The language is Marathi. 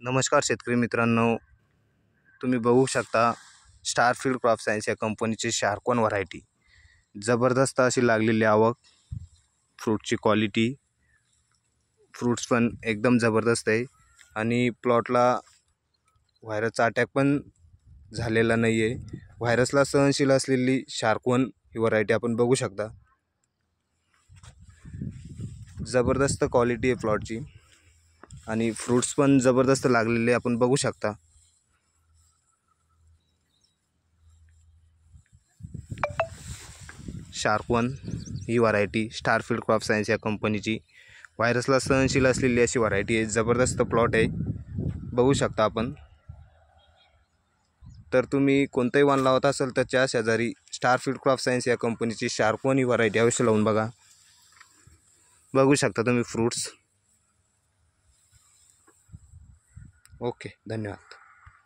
नमस्कार शेतकरी मित्रांनो, तुम्ही बघू शकता स्टारफील्ड क्रॉप सायन्स या कंपनीची शार्कवन व्हरायटी जबरदस्त अशी लागलेली आवक, फ्रूटची क्वालिटी, फ्रूट्स पण एकदम जबरदस्त आहे आणि प्लॉटला व्हायरसचा अटॅक पण झालेला नाही आहे। व्हायरसला सहनशील असलेली शार्कवन ही व्हरायटी आपण बघू शकता। जबरदस्त क्वालिटी आहे प्लॉटची आणि फ्रूट्स पण जबरदस्त लागलेले आपण बघू शकता। शार्कवन ही व्हरायटी स्टारफील्ड क्रॉप सायन्स या कंपनीची व्हायरसला सहनशील असलेली अशी व्हरायटी आहे। जबरदस्त प्लॉट आहे, बघू शकता आपण। तर तुम्ही कोणताही वाण लावत असाल तर त्या शेजारी स्टारफील्ड क्रॉप सायन्स या कंपनीची शार्कवन ही व्हरायटी अवश्य लावून बघा। बघू शकता तुम्ही फ्रूट्स। ओके, धन्यवाद।